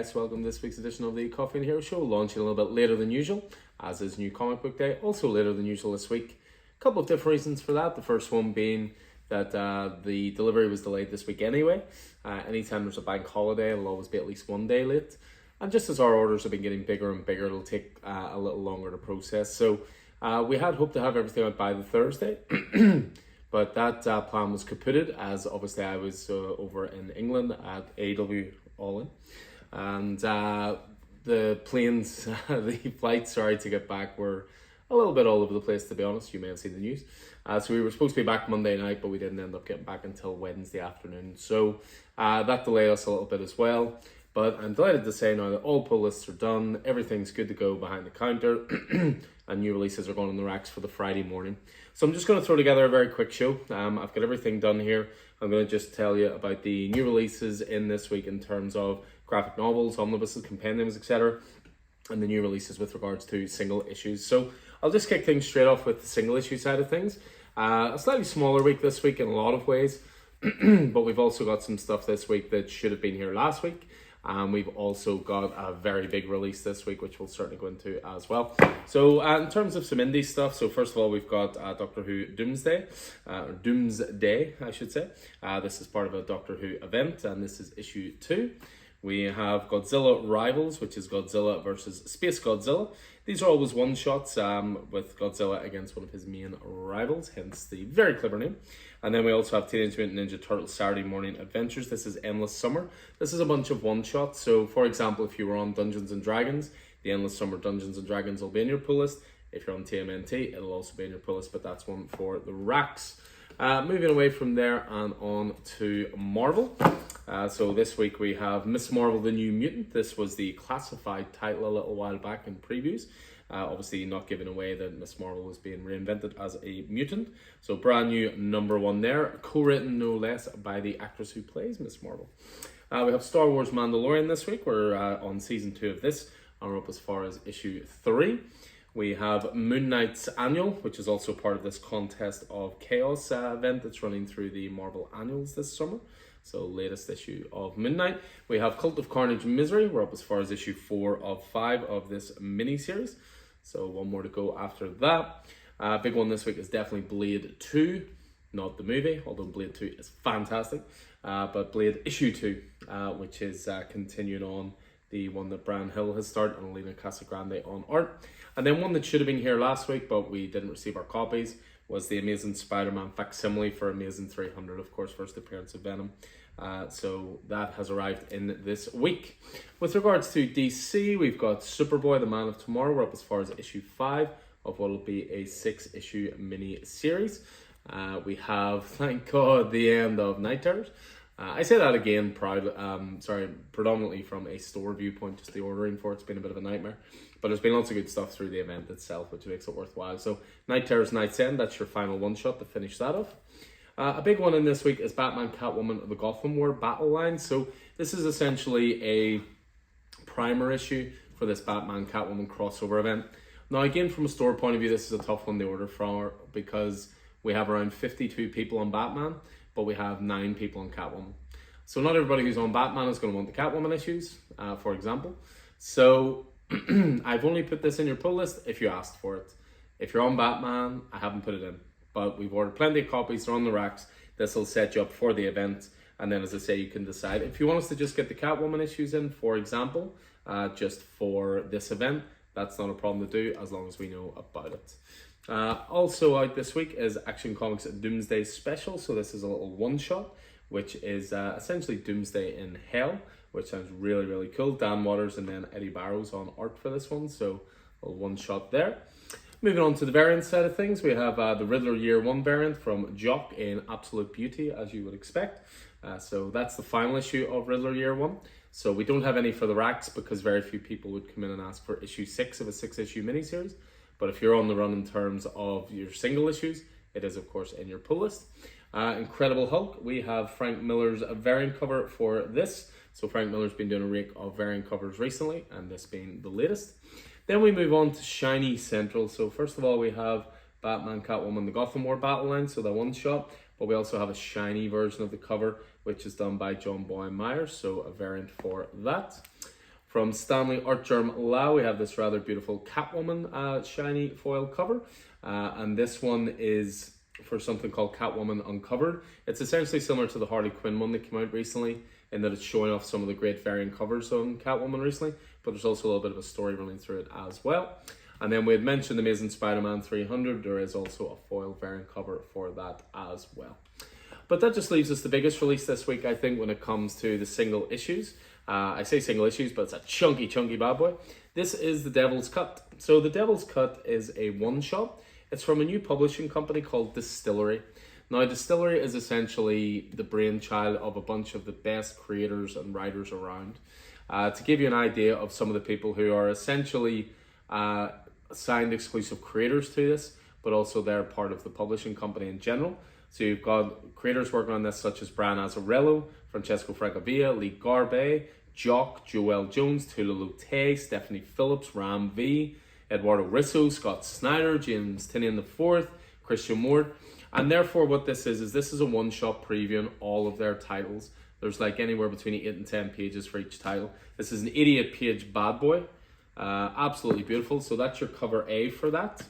guys, welcome to this week's edition of the Coffee and Hero Show, launching a little bit later than usual, as is New Comic Book Day, also later than usual this week. A couple of different reasons for that, the first one being that the delivery was delayed this week anyway. Anytime there's a bank holiday, it'll always be at least one day late. And just as our orders have been getting bigger and bigger, it'll take a little longer to process. So we had hoped to have everything out by the Thursday, but that plan was kaputted, as obviously I was over in England at AW All In. And the planes, the flights, to get back were a little bit all over the place, to be honest. You may have seen the news. So we were supposed to be back Monday night, but we didn't end up getting back until Wednesday afternoon. So that delayed us a little bit as well. But I'm delighted to say now that all pull lists are done, everything's good to go behind the counter, and new releases are going on the racks for the Friday morning. So I'm just going to throw together a very quick show. I've got everything done here. I'm going to just tell you about the new releases in this week in terms of graphic novels, omnibuses, compendiums, etc., and the new releases with regards to single issues. So I'll just kick things straight off with the single issue side of things. A slightly smaller week this week in a lot of ways, but we've also got some stuff this week that should have been here last week. And we've also got a very big release this week, which we'll certainly go into as well. So in terms of some indie stuff, so first of all, we've got Doctor Who Doomsday, or Doomsday, I should say. This is part of a Doctor Who event, and this is issue 2. We have Godzilla Rivals, which is Godzilla versus Space Godzilla. These are always one-shots with Godzilla against one of his main rivals, hence the very clever name. And then we also have Teenage Mutant Ninja Turtles Saturday Morning Adventures. This is Endless Summer. This is a bunch of one-shots. So, for example, if you were on Dungeons & Dragons, the Endless Summer Dungeons & Dragons will be in your pull list. If you're on TMNT, it'll also be in your pull list, but that's one for the racks. Moving away from there and on to Marvel. So this week we have Miss Marvel the New Mutant. This was the classified title a little while back in previews. Obviously not giving away that Miss Marvel was being reinvented as a mutant. So brand new #1 there, co-written no less by the actress who plays Miss Marvel. We have Star Wars Mandalorian this week. We're on season 2 of this, and we're up as far as issue 3. We have Moon Knight's Annual, which is also part of this Contest of Chaos event that's running through the Marvel Annuals this summer. So latest issue of Moon Knight. We have Cult of Carnage Misery. We're up as far as issue 4 of 5 of this mini-series. So one more to go after that. Big one this week is definitely Blade 2, not the movie, although Blade 2 is fantastic. But Blade issue 2, which is continuing on the one that Brian Hill has started and Elena Casagrande on art. And then one that should have been here last week, but we didn't receive our copies, was the Amazing Spider-Man facsimile for Amazing 300, of course, first appearance of Venom. So that has arrived in this week. With regards to DC, we've got Superboy, the Man of Tomorrow. We're up as far as issue 5 of what will be a 6-issue mini-series. We have, thank God, the end of Night Terrors. I say that again, predominantly from a store viewpoint, just the ordering for it's been a bit of a nightmare. But there's been lots of good stuff through the event itself, which makes it worthwhile. So Night Terrors Night's End, that's your final one-shot to finish that off. A big one in this week is Batman Catwoman the Gotham War Battle Line. So this is essentially a primer issue for this Batman Catwoman crossover event. Now again, from a store point of view, this is a tough one to order from because we have around 52 people on Batman, but we have 9 people on Catwoman. So not everybody who's on Batman is going to want the Catwoman issues, for example. So I've only put this in your pull list if you asked for it. If you're on Batman, I haven't put it in. But we've ordered plenty of copies, they're on the racks. This will set you up for the event. And then, as I say, you can decide. If you want us to just get the Catwoman issues in, for example, just for this event, that's not a problem to do as long as we know about it. Also out this week is Action Comics Doomsday Special. So this is a little one-shot, which is essentially Doomsday in Hell, which sounds really, really cool. Dan Waters and then Eddie Barrows on art for this one. So a little one-shot there. Moving on to the variant side of things, we have the Riddler Year 1 variant from Jock in Absolute Beauty, as you would expect. So that's the final issue of Riddler Year 1. So we don't have any for the racks because very few people would come in and ask for issue 6 of a 6-issue miniseries. But if you're on the run in terms of your single issues, it is, of course, in your pull list. Incredible Hulk, we have Frank Miller's variant cover for this. So Frank Miller's been doing a rake of variant covers recently, and this being the latest. Then we move on to Shiny Central. So first of all, we have Batman Catwoman the Gotham War Battle Line, so the one shot. But we also have a shiny version of the cover, which is done by John Boy Myers, so a variant for that. From Stanley Artgerm Lau, we have this rather beautiful Catwoman shiny foil cover. And this one is for something called Catwoman Uncovered. It's essentially similar to the Harley Quinn one that came out recently, in that it's showing off some of the great variant covers on Catwoman recently, but there's also a little bit of a story running through it as well. And then we had mentioned Amazing Spider-Man 300. There is also a foil variant cover for that as well. But that just leaves us the biggest release this week, I think, when it comes to the single issues. I say single issues, but it's a chunky bad boy. This is The Devil's Cut. So The Devil's Cut is a one-shot. It's from a new publishing company called Distillery. Now, Distillery is essentially the brainchild of a bunch of the best creators and writers around. To give you an idea of some of the people who are essentially signed exclusive creators to this, but also they're part of the publishing company in general. So you've got creators working on this such as Brian Azzarello, Francesco Francavilla, Lee Garbe, Jock, Joel Jones, Tula Lotay, Stephanie Phillips, Ram V, Eduardo Risso, Scott Snyder, James Tynion IV, Christian Moore. And therefore what this is this is a one-shot previewing all of their titles. There's like anywhere between 8 and 10 pages for each title. This is an 88-page bad boy. Absolutely beautiful. So that's your cover A for that.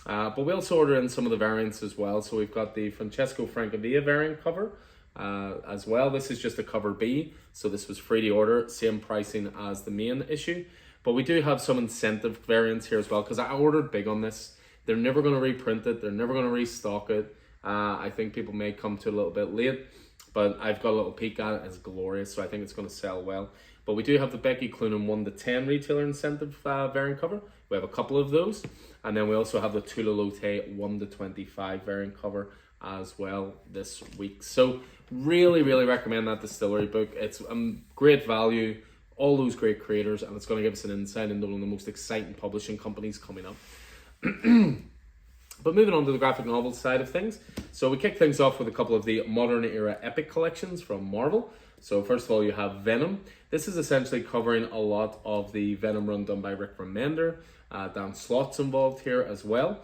But we also order in some of the variants as well. So we've got the Francesco Francavilla variant cover as well. This is just a cover B. So this was free to order, same pricing as the main issue. But we do have some incentive variants here as well, because I ordered big on this. They're never going to reprint it. They're never going to restock it. I think people may come to it a little bit late, but I've got a little peek at it. It's glorious, so I think it's going to sell well. But we do have the Becky Cloonan 1 to 10 retailer incentive variant cover. We have a couple of those. And then we also have the Tula Lotay 1 to 25 variant cover as well this week. So really recommend that Distillery book. It's great value, all those great creators, and it's going to give us an insight into one of the most exciting publishing companies coming up. But moving on to the graphic novel side of things. So we kick things off with a couple of the modern era epic collections from Marvel. So first of all, you have Venom. This is essentially covering a lot of the Venom run done by Rick Remender. Dan Slott's involved here as well.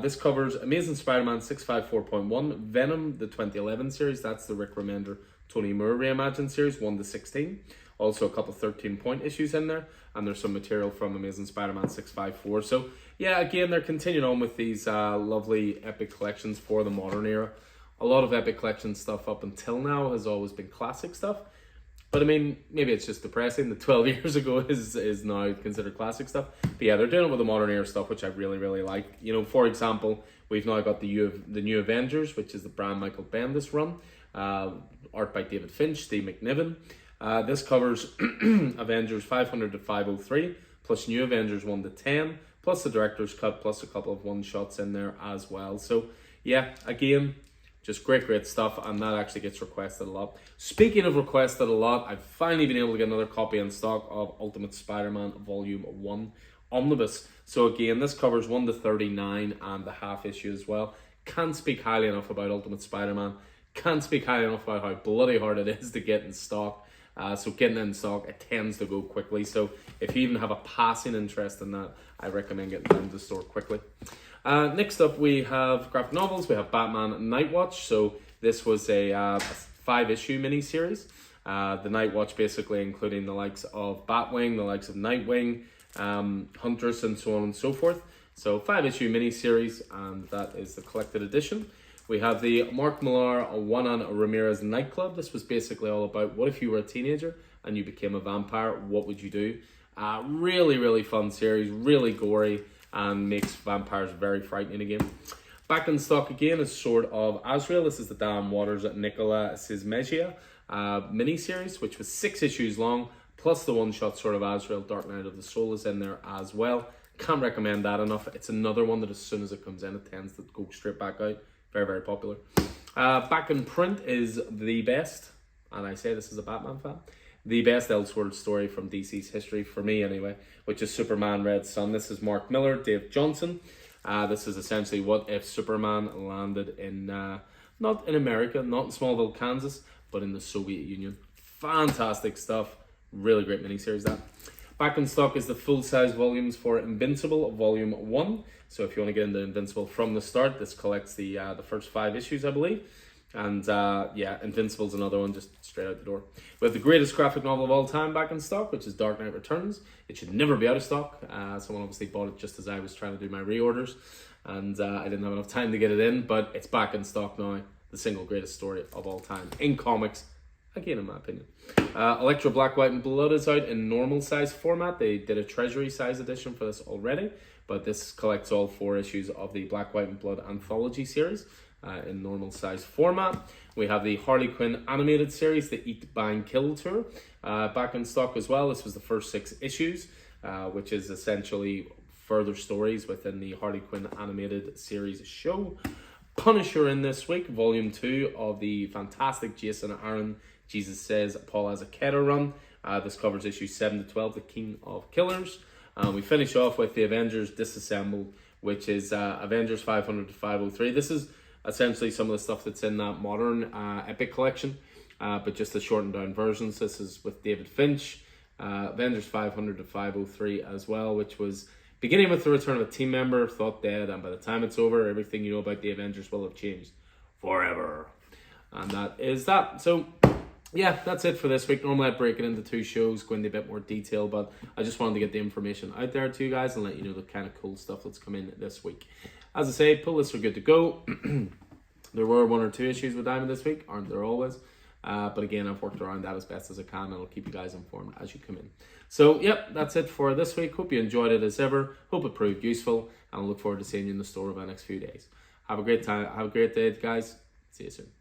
This covers Amazing Spider-Man 654.1, Venom, the 2011 series. That's the Rick Remender, Tony Moore reimagined series, 1 to 16. Also a couple 13-point issues in there. And there's some material from Amazing Spider-Man 654. So yeah, again, they're continuing on with these lovely epic collections for the modern era. A lot of epic collection stuff up until now has always been classic stuff. But I mean, maybe it's just depressing that 12 years ago is now considered classic stuff. But yeah, they're doing it with the modern era stuff, which I really like. You know, for example, we've now got the New Avengers, which is the Brian Michael Bendis run. Art by David Finch, Steve McNiven. This covers Avengers 500 to 503, plus New Avengers 1 to 10, plus the director's cut, plus a couple of one-shots in there as well. So yeah, again, just great stuff, and that actually gets requested a lot. Speaking of requested a lot, I've finally been able to get another copy in stock of Ultimate Spider-Man Volume 1 Omnibus. So again, this covers 1 to 39 and the half issue as well. Can't speak highly enough about Ultimate Spider-Man. Can't speak highly enough about how bloody hard it is to get in stock. So getting in stock, it tends to go quickly. So if you even have a passing interest in that, I recommend getting down to the store quickly. Next up, we have graphic novels. We have Batman Nightwatch. So this was a 5-issue miniseries. The Nightwatch basically including the likes of Batwing, the likes of Nightwing, Huntress, and so on and so forth. So 5-issue miniseries, and that is the collected edition. We have the Mark Millar Juan Ramirez Nightclub. This was basically all about what if you were a teenager and you became a vampire, what would you do? Really fun series, really gory, and makes vampires very frightening again. Back in stock again is Sword of Azrael. This is the Dan Waters at Nicola Cismezia miniseries, which was 6 issues long, plus the one-shot Sword of Azrael, Dark Knight of the Soul is in there as well. Can't recommend that enough. It's another one that as soon as it comes in, it tends to go straight back out. Very popular. Back in print is The Best, and I say this as a Batman fan, the best Elseworld story from DC's history, for me anyway, which is Superman Red Sun. This is Mark Miller, Dave Johnson. This is essentially what if Superman landed in, not in America, not in Smallville, Kansas, but in the Soviet Union. Fantastic stuff. Really great miniseries, that. Back in stock is the full-size volumes for Invincible, Volume 1. So if you want to get into Invincible from the start, this collects the first 5 issues, I believe. And yeah, Invincible's another one just straight out the door. We have the greatest graphic novel of all time back in stock, which is Dark Knight Returns. It should never be out of stock. Someone obviously bought it just as I was trying to do my reorders, and I didn't have enough time to get it in, but it's back in stock now. The single greatest story of all time in comics, again in my opinion. Electro Black, White and Blood is out in normal size format. They did a treasury size edition for this already, but this collects all 4 issues of the Black, White and Blood anthology series in normal size format. We have the Harley Quinn animated series, the Eat, Bang, Kill tour, back in stock as well. This was the first 6 issues, which is essentially further stories within the Harley Quinn animated series show. Punisher in this week, volume 2 of the fantastic Jason Aaron Jesus Says Paul Azaceta run. This covers issues 7 to 12, the King of Killers. We finish off with the Avengers Disassembled, which is Avengers 500 to 503. This is essentially some of the stuff that's in that modern Epic collection, but just the shortened down versions. This is with David Finch, Avengers 500 to 503 as well, which was beginning with the return of a team member thought dead, and by the time it's over, everything you know about the Avengers will have changed forever. And that is that. So yeah, that's it for this week. Normally I'd break it into 2 shows, go into a bit more detail, but I just wanted to get the information out there to you guys and let you know the kind of cool stuff that's come in this week. As I say, pull lists are good to go. There were 1 or 2 issues with Diamond this week, aren't there always? But again, I've worked around that as best as I can, and I'll keep you guys informed as you come in. So, yep, that's it for this week. Hope you enjoyed it as ever. Hope it proved useful, and I look forward to seeing you in the store over the next few days. Have a great time. Have a great day, guys. See you soon.